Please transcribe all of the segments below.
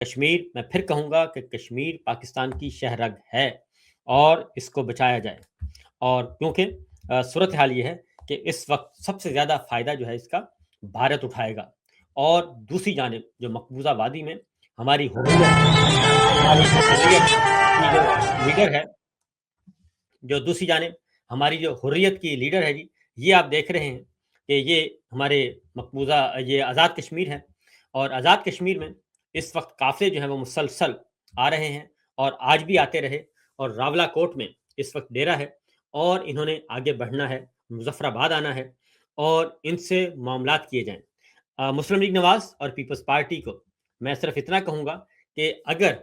کشمیر میں پھر کہوں گا کہ کشمیر پاکستان کی شہ رگ ہے اور اس کو بچایا جائے، اور کیونکہ صورتحال یہ ہے کہ اس وقت سب سے زیادہ فائدہ جو ہے اس کا بھارت اٹھائے گا، اور دوسری جانب جو مقبوضہ وادی میں ہماری حریت کی جو لیڈر ہے، جو دوسری جانب ہماری جو حریت کی لیڈر ہے جی، یہ آپ دیکھ رہے ہیں کہ یہ ہمارے مقبوضہ یہ آزاد کشمیر ہے، اور آزاد کشمیر میں اس وقت قافلے جو ہیں وہ مسلسل آ رہے ہیں اور آج بھی آتے رہے، اور راولہ کوٹ میں اس وقت ڈیرا ہے اور انہوں نے آگے بڑھنا ہے، مظفر آباد آنا ہے اور ان سے معاملات کیے جائیں۔ مسلم لیگ نواز اور پیپلز پارٹی کو میں صرف اتنا کہوں گا کہ اگر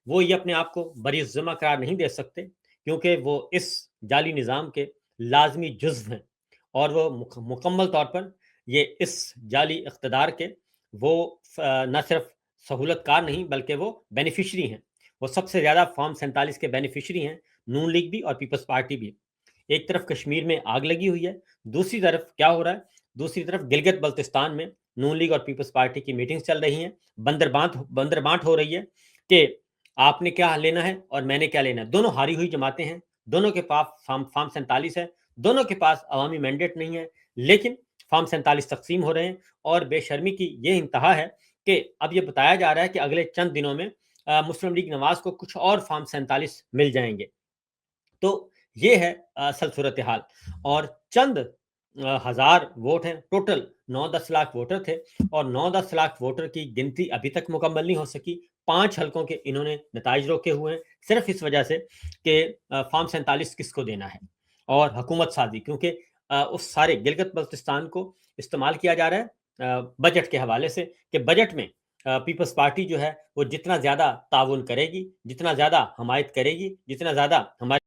وہ یہ اپنے آپ کو بری الذمہ قرار نہیں دے سکتے، کیونکہ وہ اس جعلی نظام کے لازمی جزو ہیں، اور وہ مکمل طور پر یہ اس جعلی اقتدار کے وہ نہ صرف سہولت کار نہیں بلکہ وہ بینیفیشری ہیں، وہ سب سے زیادہ فارم 47 کے بینیفیشری ہیں، نون لیگ بھی اور پیپلز پارٹی بھی۔ ایک طرف کشمیر میں آگ لگی ہوئی ہے، دوسری طرف کیا ہو رہا ہے، دوسری طرف گلگت بلتستان میں نون لیگ اور پیپلز پارٹی کی میٹنگز چل رہی ہیں، بندر بانٹ ہو رہی ہے کہ آپ نے کیا لینا ہے اور میں نے کیا لینا ہے۔ دونوں ہاری ہوئی جماعتیں ہیں، دونوں کے پاس فارم 47 ہے، دونوں کے پاس عوامی مینڈیٹ نہیں ہے، لیکن فارم 47 تقسیم ہو رہے ہیں، اور بے شرمی کی یہ انتہا ہے کہ اب یہ بتایا جا رہا ہے کہ اگلے چند دنوں میں مسلم لیگ نواز کو کچھ اور فارم 47 مل جائیں گے۔ تو یہ ہے اصل صورتحال، اور چند ہزار ووٹ ہیں، ٹوٹل 9-10 لاکھ ووٹر تھے، اور 9-10 لاکھ ووٹر کی گنتی ابھی تک مکمل نہیں ہو سکی۔ 5 حلقوں کے انہوں نے نتائج روکے ہوئے ہیں، صرف اس وجہ سے کہ فارم 47 کس کو دینا ہے، اور حکومت سازی، کیونکہ اس سارے گلگت بلتستان کو استعمال کیا جا رہا ہے بجٹ کے حوالے سے، کہ بجٹ میں پیپلز پارٹی جو ہے وہ جتنا زیادہ تعاون کرے گی، جتنا زیادہ حمایت کرے گی، جتنا زیادہ ہمارے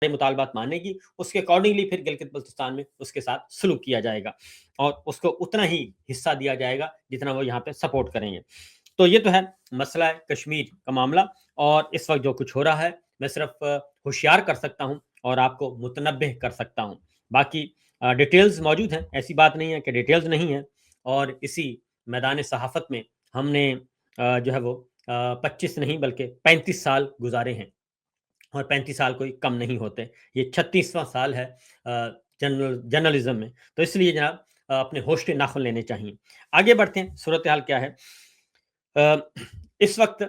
مطالبات مانے گی، اس کے اکارڈنگلی پھر گلگت بلتستان میں اس کے ساتھ سلوک کیا جائے گا، اور اس کو اتنا ہی حصہ دیا جائے گا جتنا وہ یہاں پہ سپورٹ کریں گے۔ تو یہ تو ہے مسئلہ ہے کشمیر کا معاملہ، اور اس وقت جو کچھ ہو رہا ہے میں صرف ہوشیار کر سکتا ہوں اور آپ کو متنبہ کر سکتا ہوں، باقی ڈیٹیلز موجود ہیں، ایسی بات نہیں ہے کہ ڈیٹیلز نہیں ہیں، اور اسی میدان صحافت میں ہم نے جو ہے وہ 25 نہیں بلکہ 35 سال گزارے ہیں، اور 35 سال کوئی کم نہیں ہوتے، یہ 36واں سال ہے جرنلزم میں، تو اس لیے جناب اپنے ہوش کے ناخن لینے چاہیے۔ آگے بڑھتے ہیں، صورتحال کیا ہے۔ اس وقت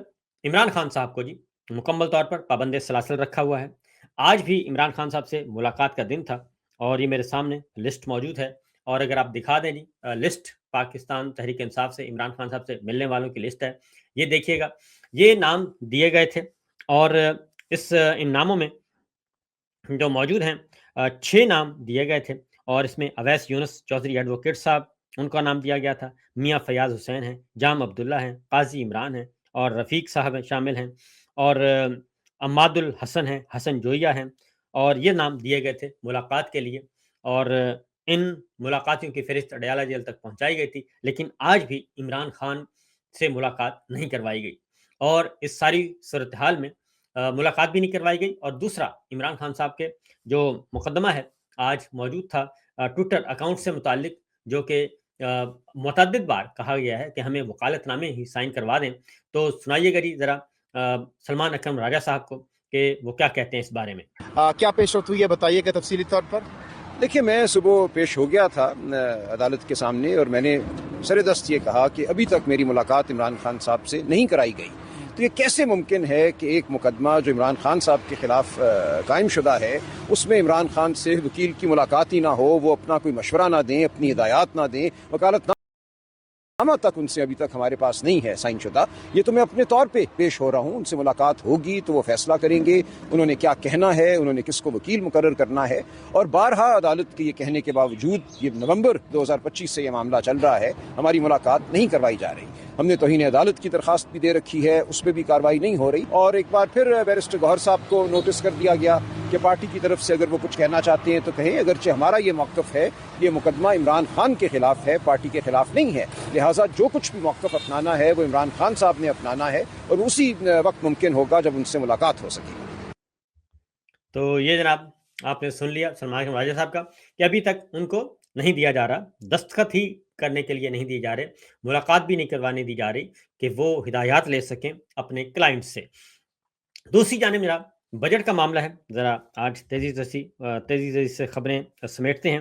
عمران خان صاحب کو جی مکمل طور پر پابند سلاسل رکھا ہوا ہے۔ آج بھی عمران خان صاحب سے ملاقات کا دن تھا، اور یہ میرے سامنے لسٹ موجود ہے، اور اگر آپ دکھا دیں جی لسٹ پاکستان تحریک انصاف سے عمران خان صاحب سے ملنے والوں کی لسٹ ہے، یہ دیکھیے گا، یہ نام دیے گئے تھے، اور ان ناموں میں جو موجود ہیں 6 نام دیے گئے تھے، اور اس میں اویس یونس چودھری ایڈوکیٹ صاحب ان کا نام دیا گیا تھا، میاں فیاض حسین ہیں، جام عبداللہ ہیں، قاضی عمران ہیں، اور رفیق صاحب شامل ہیں، اور اماد الحسن ہیں، حسن جویہ ہیں، اور یہ نام دیے گئے تھے ملاقات کے لیے، اور ان ملاقاتوں کی فہرست اڈیالہ جیل تک پہنچائی گئی تھی، لیکن آج بھی عمران خان سے ملاقات نہیں کروائی گئی، اور اس ساری صورتحال میں ملاقات بھی نہیں کروائی گئی، اور دوسرا عمران خان صاحب کے جو مقدمہ ہے آج موجود تھا ٹویٹر اکاؤنٹ سے متعلق، جو کہ متعدد بار کہا گیا ہے کہ ہمیں وکالت نامے ہی سائن کروا دیں، تو سنائیے گا جی ذرا سلمان اکرم راجہ صاحب کو کہ وہ کیا کہتے ہیں اس بارے میں۔ کیا پیش رفت ہوئی ہے بتائیے گا تفصیلی طور پر۔ دیکھیے، میں صبح پیش ہو گیا تھا عدالت کے سامنے، اور میں نے سر دست یہ کہا کہ ابھی تک میری ملاقات عمران خان صاحب سے نہیں کرائی گئی، تو یہ کیسے ممکن ہے کہ ایک مقدمہ جو عمران خان صاحب کے خلاف قائم شدہ ہے، اس میں عمران خان سے وکیل کی ملاقات ہی نہ ہو، وہ اپنا کوئی مشورہ نہ دیں، اپنی ہدایات نہ دیں، وکالت نامہ تک ان سے ابھی تک ہمارے پاس نہیں ہے سائن شدہ۔ یہ تو میں اپنے طور پہ پیش ہو رہا ہوں، ان سے ملاقات ہوگی تو وہ فیصلہ کریں گے انہوں نے کیا کہنا ہے، انہوں نے کس کو وکیل مقرر کرنا ہے، اور بارہا عدالت کے یہ کہنے کے باوجود یہ نومبر 2025 سے یہ معاملہ چل رہا ہے، ہماری ملاقات نہیں کروائی جا رہی۔ ہم نے توہین عدالت کی درخواست بھی دے رکھی ہے، اس پہ بھی کارروائی نہیں ہو رہی، اور ایک بار پھر بیرسٹر گوہر صاحب کو نوٹس کر دیا گیا کہ پارٹی کی طرف سے اگر وہ کچھ کہنا چاہتے ہیں تو کہیں، اگرچہ ہمارا یہ موقف ہے، یہ مقدمہ عمران خان کے خلاف ہے، پارٹی کے خلاف نہیں ہے، لہٰذا جو کچھ بھی موقف اپنانا ہے وہ عمران خان صاحب نے اپنانا ہے، اور اسی وقت ممکن ہوگا جب ان سے ملاقات ہو سکے۔ تو یہ جناب آپ نے سن لیا سلمان اکرم راجہ صاحب کا کہ ابھی تک ان کو نہیں دیا جا رہا، دستخط ہی کرنے کے لیے نہیں دیے جا رہے, ملاقات بھی نہیں کروانے دی جا رہی کہ وہ ہدایات لے سکیں اپنے کلائنٹ سے. دوسری جانب میرا بجٹ کا معاملہ ہے, ذرا آج تیزی سے خبریں سمیٹتے ہیں.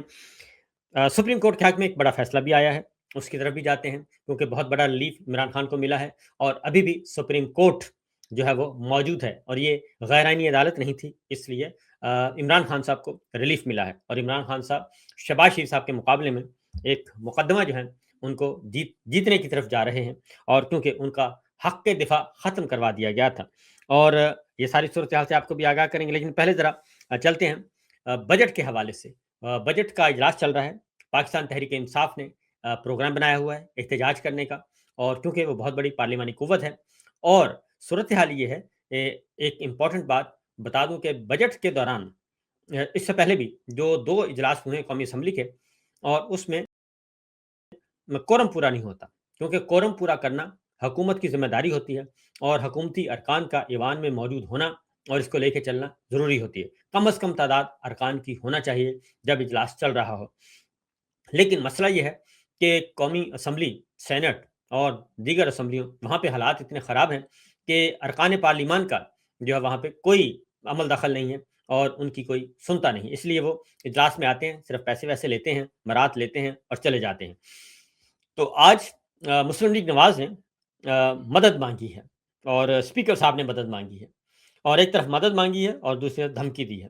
سپریم کورٹ کے حق میں ایک بڑا فیصلہ بھی آیا ہے, اس کی طرف بھی جاتے ہیں, کیونکہ بہت بڑا ریلیف عمران خان کو ملا ہے, اور ابھی بھی سپریم کورٹ جو ہے وہ موجود ہے, اور یہ غیر آئینی عدالت نہیں تھی, اس لیے عمران خان صاحب کو ریلیف ملا ہے. اور عمران خان صاحب شہباز شریف صاحب کے مقابلے میں ایک مقدمہ جو ہے ان کو جیتنے کی طرف جا رہے ہیں, اور کیونکہ ان کا حق کے دفاع ختم کروا دیا گیا تھا. اور یہ ساری صورتحال سے آپ کو بھی آگاہ کریں گے, لیکن پہلے ذرا چلتے ہیں بجٹ کے حوالے سے. بجٹ کا اجلاس چل رہا ہے, پاکستان تحریک انصاف نے پروگرام بنایا ہوا ہے احتجاج کرنے کا, اور کیونکہ وہ بہت بڑی پارلیمانی قوت ہے. اور صورتحال یہ ہے, ایک امپورٹنٹ بات بتا دوں کہ بجٹ کے دوران اس سے پہلے بھی جو 2 اجلاس ہوئے قومی اسمبلی کے, اور اس میں کورم پورا نہیں ہوتا, کیونکہ کورم پورا کرنا حکومت کی ذمہ داری ہوتی ہے, اور حکومتی ارکان کا ایوان میں موجود ہونا اور اس کو لے کے چلنا ضروری ہوتی ہے. کم از کم تعداد ارکان کی ہونا چاہیے جب اجلاس چل رہا ہو. لیکن مسئلہ یہ ہے کہ قومی اسمبلی, سینٹ اور دیگر اسمبلیوں, وہاں پہ حالات اتنے خراب ہیں کہ ارکان پارلیمان کا جو ہے وہاں پہ کوئی عمل دخل نہیں ہے, اور ان کی کوئی سنتا نہیں. اس لیے وہ اجلاس میں آتے ہیں, صرف پیسے ویسے لیتے ہیں, برات لیتے ہیں اور چلے جاتے ہیں. تو آج مسلم لیگ نواز نے مدد مانگی ہے, اور اسپیکر صاحب نے مدد مانگی ہے, اور ایک طرف مدد مانگی ہے اور دوسری طرف دھمکی دی ہے,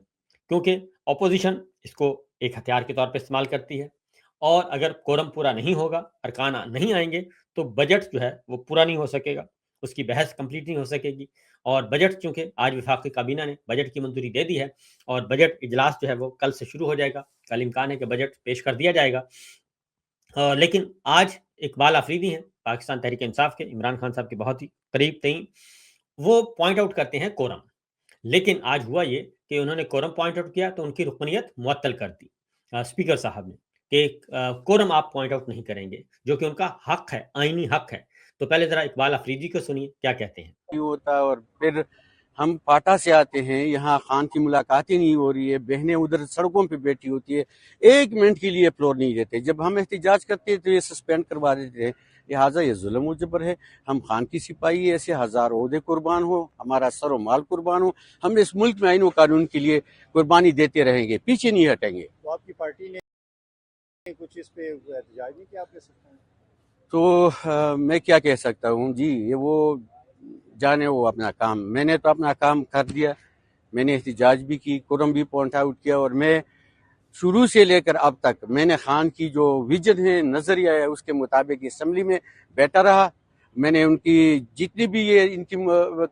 کیونکہ اپوزیشن اس کو ایک ہتھیار کے طور پہ استعمال کرتی ہے, اور اگر کورم پورا نہیں ہوگا, ارکان نہیں آئیں گے, تو بجٹ جو ہے وہ پورا نہیں ہو سکے گا, اس کی بحث کمپلیٹ نہیں ہو سکے گی. اور بجٹ چونکہ آج وفاقی کابینہ نے بجٹ کی منظوری دے دی ہے, اور بجٹ اجلاس جو ہے وہ کل سے شروع ہو جائے گا, کل امکان ہے کہ بجٹ پیش کر دیا جائے گا. لیکن آج اقبال آفریدی ہیں پاکستان تحریک انصاف کے, عمران خان صاحب کے بہت ہی قریب ترین, وہ پوائنٹ آؤٹ کرتے ہیں کورم. لیکن آج ہوا یہ کہ انہوں نے کورم پوائنٹ آؤٹ کیا تو ان کی رکنیت معطل کر دی اسپیکر صاحب نے, کہ کورم آپ پوائنٹ آؤٹ نہیں کریں گے, جو کہ ان کا حق ہے, آئینی حق ہے. تو پہلے ذرا اقبال آفریدی کو سنیے کیا کہتے ہیں. ہوتا اور پھر ہم پاٹا سے آتے ہیں, یہاں خان کی ملاقاتیں نہیں ہو رہی ہے, بہنیں ادھر سڑکوں پہ بیٹھی ہوتی ہے, 1 منٹ کے لیے فلور نہیں دیتے. جب ہم احتجاج کرتے ہیں تو یہ سسپینڈ کروا دیتے ہیں. لہٰذا یہ ظلم و جبر ہے. ہم خان کی سپاہی ایسے ہزاروں عہدے قربان ہو, ہمارا سر و مال قربان ہو, ہم اس ملک میں آئین و قانون کے لیے قربانی دیتے رہیں گے, پیچھے نہیں ہٹیں گے. تو آپ کی پارٹی نے کچھ اس پہ احتجاج نہیں کیا آپ کہہ سکتے ہیں؟ تو میں کیا کہہ سکتا ہوں جی, یہ وہ جانے وہ اپنا کام. میں نے تو اپنا کام کر دیا, میں نے احتجاج بھی کی, قرم بھی پوائنٹ آؤٹ کیا, اور میں شروع سے لے کر اب تک میں نے خان کی جو ویژن ہے, نظریہ ہے, اس کے مطابق اسمبلی میں بیٹھا رہا. میں نے ان کی جتنی بھی یہ ان کی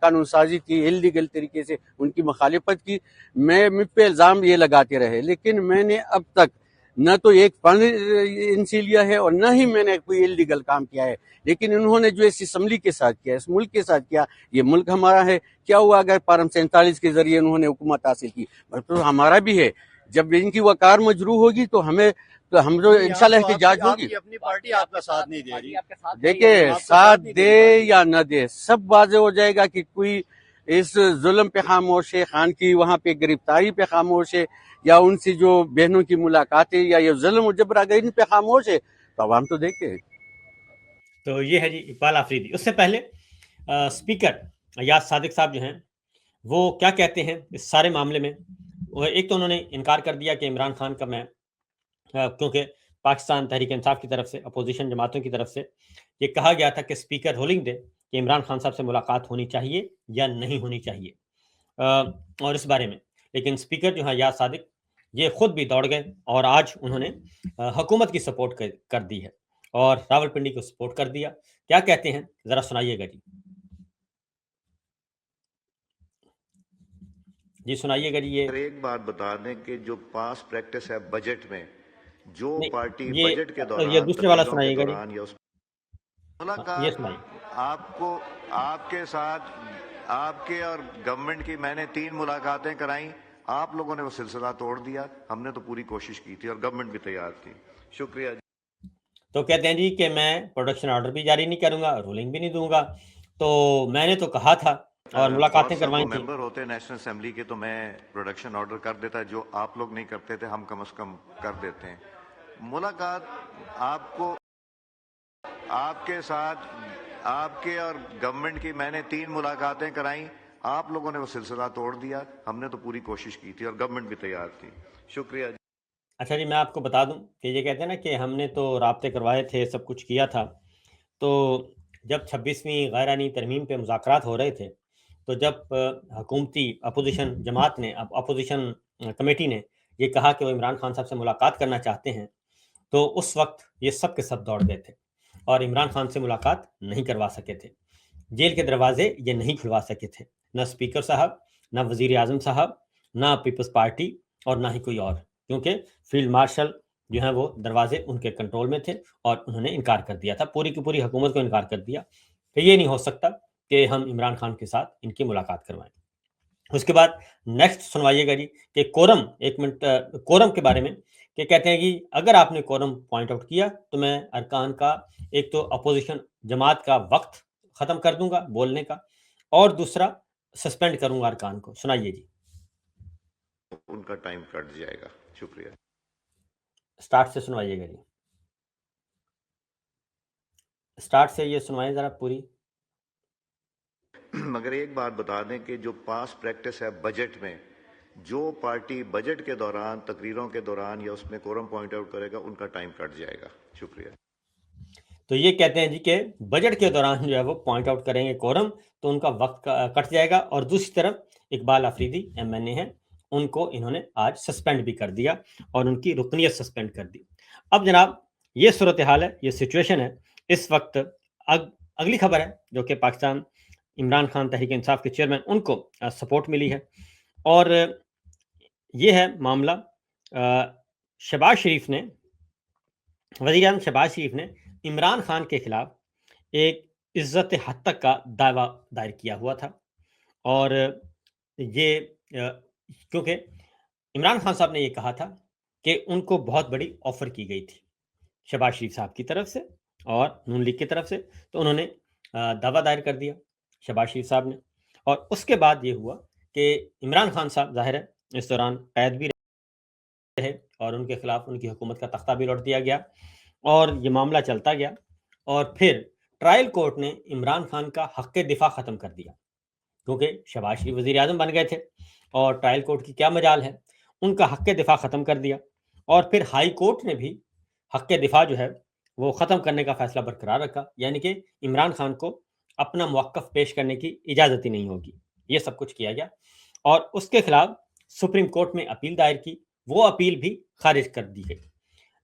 قانون سازی تھی اللیگل طریقے سے ان کی مخالفت کی. میں مجھ پہ الزام یہ لگاتے رہے, لیکن میں نے اب تک نہ تو ایک فنڈ ان سے لیا ہے اور نہ ہی میں نے کوئی اللیگل کام کیا ہے. لیکن انہوں نے جو اس اسمبلی کے ساتھ کیا, اس ملک کے ساتھ کیا, یہ ملک ہمارا ہے. کیا ہوا اگر پارم 47 کے ذریعے انہوں نے حکومت حاصل کی, تو ہمارا بھی ہے. جب ان کی وقار مجروح ہوگی تو ہم جو انشاءاللہ احتجاج ہوگی. اپنی پارٹی آپ کا ساتھ نہیں دے رہی. دیکھیں, ساتھ دے یا نہ دے, سب واضح ہو جائے گا کہ کوئی اس ظلم پہ خاموش ہے, خان کی وہاں پہ گرفتاری پہ خاموش ہے, یا ان سے جو بہنوں کی ملاقاتیں یا یہ ظلم و جبر اگر ان پہ خاموش ہے تو عوام تو دیکھے. تو یہ ہے جی اقبال آفریدی. اس سے پہلے اسپیکر ایاز صادق صاحب جو ہیں وہ کیا کہتے ہیں اس سارے معاملے میں. ایک تو انہوں نے انکار کر دیا کہ عمران خان کا, میں کیونکہ پاکستان تحریک انصاف کی طرف سے, اپوزیشن جماعتوں کی طرف سے یہ کہا گیا تھا کہ اسپیکر رولنگ دے کہ عمران خان صاحب سے ملاقات ہونی چاہیے یا نہیں ہونی چاہیے, اور اس بارے میں. لیکن اسپیکر جو ہے ایاز صادق, یہ خود بھی دوڑ گئے, اور آج انہوں نے حکومت کی سپورٹ کر دی ہے, اور راولپنڈی کو سپورٹ کر دیا. کیا کہتے ہیں ذرا سنائیے گا جی سنائیے گا جی. یہ ایک بات بتا دیں کہ جو پاس پریکٹس ہے بجٹ میں, جو پارٹی یہ بجٹ کے دوران, یہ دوسرے والا تقریروں کے سنائیے گا جی. دوران یا اس یہ ملاقات سنائیے. آپ کو, آپ کے ساتھ, آپ کے اور گورنمنٹ کی میں نے 3 ملاقاتیں کرائیں, آپ لوگوں نے وہ سلسلہ توڑ دیا. ہم نے تو پوری کوشش کی تھی اور گورنمنٹ بھی تیار تھی. شکریہ جی. تو کہتے ہیں جی کہ میں پروڈکشن آرڈر بھی جاری نہیں کروں گا, رولنگ بھی نہیں دوں گا. تو میں نے تو کہا تھا اور ملاقاتیں کروائیں تھیں. ممبر ہوتے نیشنل اسمبلی کے تو میں پروڈکشن آرڈر کر دیتا, جو آپ لوگ نہیں کرتے تھے ہم کم از کم کر دیتے ہیں. ملاقات آپ کو آپ کے ساتھ آپ کے اور گورنمنٹ کی میں نے 3 ملاقاتیں کرائیں، آپ لوگوں نے وہ سلسلہ توڑ دیا، ہم نے تو پوری کوشش کی تھی اور گورنمنٹ بھی تیار تھی. شکریہ. اچھا جی، میں آپ کو بتا دوں کہ یہ کہتے ہیں نا کہ ہم نے تو رابطے کروائے تھے، سب کچھ کیا تھا. تو جب 26ویں غیر آئینی ترمیم پہ مذاکرات ہو رہے تھے، تو جب حکومتی اپوزیشن جماعت نے اپوزیشن کمیٹی نے یہ کہا کہ وہ عمران خان صاحب سے ملاقات کرنا چاہتے ہیں، تو اس وقت یہ سب کے سب دوڑ گئے تھے اور عمران خان سے ملاقات نہیں کروا سکے تھے. جیل کے دروازے یہ نہیں کھلوا سکے تھے، نہ اسپیکر صاحب، نہ وزیر اعظم صاحب، نہ پیپلز پارٹی اور نہ ہی کوئی اور، کیونکہ فیلڈ مارشل جو ہیں وہ دروازے ان کے کنٹرول میں تھے اور انہوں نے انکار کر دیا تھا، پوری کی پوری حکومت کو انکار کر دیا کہ یہ نہیں ہو سکتا کہ ہم عمران خان کے ساتھ ان کی ملاقات کروائیں. اس کے بعد نیکسٹ سنوائیے گا جی کہ کورم، ایک منٹ کورم کے بارے میں، کہ کہتے ہیں کہ اگر آپ نے کورم پوائنٹ آؤٹ کیا تو میں ارکان کا ایک تو اپوزیشن جماعت کا وقت ختم کر دوں گا بولنے کا، اور دوسرا سسپینڈ کروں گا ارکان کو. سنائیے جی. ان کا ٹائم کٹ جائے گا. شکریہ. اسٹارٹ سے سنوائیے گا جی، اسٹارٹ سے یہ سنوائیں ذرا پوری. مگر ایک بات بتا دیں کہ جو پاس پریکٹس ہے بجٹ میں، جو پارٹی بجٹ کے دوران، تقریروں کے دوران یا اس میں کورم پوائنٹ آؤٹ کرے گا، ان کا ٹائم کٹ جائے گا. شکریہ. تو یہ کہتے ہیں جی کہ بجٹ کے دوران جو ہے وہ پوائنٹ آؤٹ کریں گے کورم تو ان کا وقت کٹ جائے گا. اور دوسری طرف اقبال آفریدی MNA ہیں، ان کو انہوں نے آج سسپینڈ بھی کر دیا اور ان کی رکنیت سسپینڈ کر دی. اب جناب یہ صورتحال ہے، یہ سچویشن ہے اس وقت. اگلی خبر ہے جو کہ پاکستان عمران خان تحریک انصاف کے چیئرمین ان کو سپورٹ ملی ہے، اور یہ ہے معاملہ شہباز شریف نے، وزیر اعظم شہباز شریف نے عمران خان کے خلاف ایک عزت حد تک کا دعویٰ دائر کیا ہوا تھا. اور یہ کیونکہ عمران خان صاحب نے یہ کہا تھا کہ ان کو بہت بڑی آفر کی گئی تھی شہباز شریف صاحب کی طرف سے اور نون لیگ کی طرف سے، تو انہوں نے دعویٰ دائر کر دیا شہباز شریف صاحب نے. اور اس کے بعد یہ ہوا کہ عمران خان صاحب ظاہر ہے اس دوران قید بھی رہے اور ان کے خلاف ان کی حکومت کا تختہ بھی لوٹ دیا گیا اور یہ معاملہ چلتا گیا. اور پھر ٹرائل کورٹ نے عمران خان کا حق دفاع ختم کر دیا، کیونکہ شہباز شریف وزیر اعظم بن گئے تھے اور ٹرائل کورٹ کی کیا مجال ہے، ان کا حق دفاع ختم کر دیا. اور پھر ہائی کورٹ نے بھی حق دفاع جو ہے وہ ختم کرنے کا فیصلہ برقرار رکھا، یعنی کہ عمران خان کو اپنا موقف پیش کرنے کی اجازت ہی نہیں ہوگی. یہ سب کچھ کیا گیا اور اس کے خلاف سپریم کورٹ میں اپیل دائر کی، وہ اپیل بھی خارج کر دی گئی.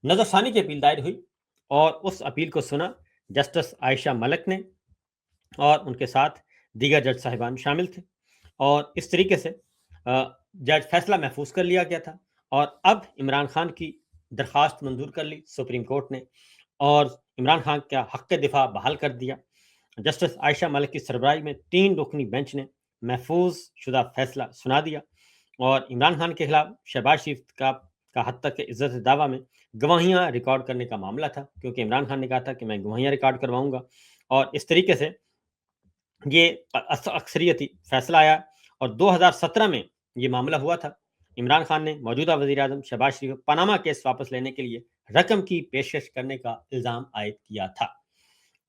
نظر ثانی کی اپیل دائر ہوئی اور اس اپیل کو سنا جسٹس عائشہ ملک نے، اور ان کے ساتھ دیگر جج صاحبان شامل تھے، اور اس طریقے سے جج فیصلہ محفوظ کر لیا گیا تھا. اور اب عمران خان کی درخواست منظور کر لی سپریم کورٹ نے اور عمران خان کا حق دفاع بحال کر دیا. جسٹس عائشہ ملک کی سربراہی میں 3 رکنی بینچ نے محفوظ شدہ فیصلہ سنا دیا اور عمران خان کے خلاف شہباز شریف کا حد تک عزت دعویٰ میں گواہیاں ریکارڈ کرنے کا معاملہ تھا، کیونکہ عمران خان نے کہا تھا کہ میں گواہیاں ریکارڈ کرواؤں گا. اور اس طریقے سے یہ اکثریتی فیصلہ آیا اور 2017 میں یہ معاملہ ہوا تھا. عمران خان نے موجودہ وزیر اعظم شہباز شریف کو پاناما کیس واپس لینے کے لیے رقم کی پیشکش کرنے کا الزام عائد کیا تھا،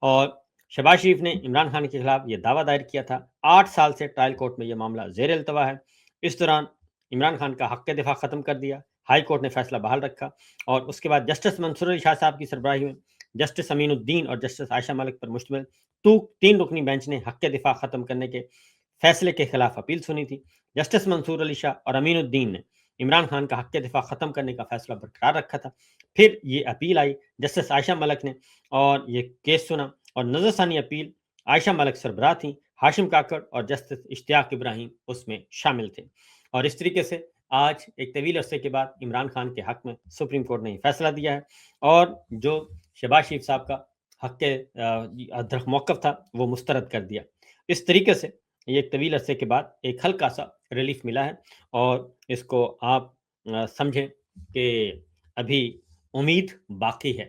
اور شہباز شریف نے عمران خان کے خلاف یہ دعویٰ دائر کیا تھا. 8 سال سے ٹرائل کورٹ میں یہ معاملہ زیر التوا ہے. اس دوران عمران خان کا حق دفاع ختم کر دیا، ہائی کورٹ نے فیصلہ بحال رکھا، اور اس کے بعد جسٹس منصور علی شاہ صاحب کی سربراہی میں جسٹس امین الدین اور جسٹس عائشہ ملک پر مشتمل 3 رکنی بینچ نے حق دفاع ختم کرنے کے فیصلے کے خلاف اپیل سنی تھی. جسٹس منصور علی شاہ اور امین الدین نے عمران خان کا حق دفاع ختم کرنے کا فیصلہ برقرار رکھا تھا. پھر یہ اپیل آئی جسٹس عائشہ ملک نے اور یہ کیس سنا، اور نظر ثانی اپیل عائشہ ملک سربراہ تھیں، ہاشم کاکڑ اور جسٹس اشتیاق ابراہیم اس میں شامل تھے. اور اس طریقے سے آج ایک طویل عرصے کے بعد عمران خان کے حق میں سپریم کورٹ نے فیصلہ دیا ہے، اور جو شہباز شریف صاحب کا حق موقف تھا وہ مسترد کر دیا. اس طریقے سے یہ ایک طویل عرصے کے بعد ایک ہلکا سا ریلیف ملا ہے، اور اس کو آپ سمجھیں کہ ابھی امید باقی ہے.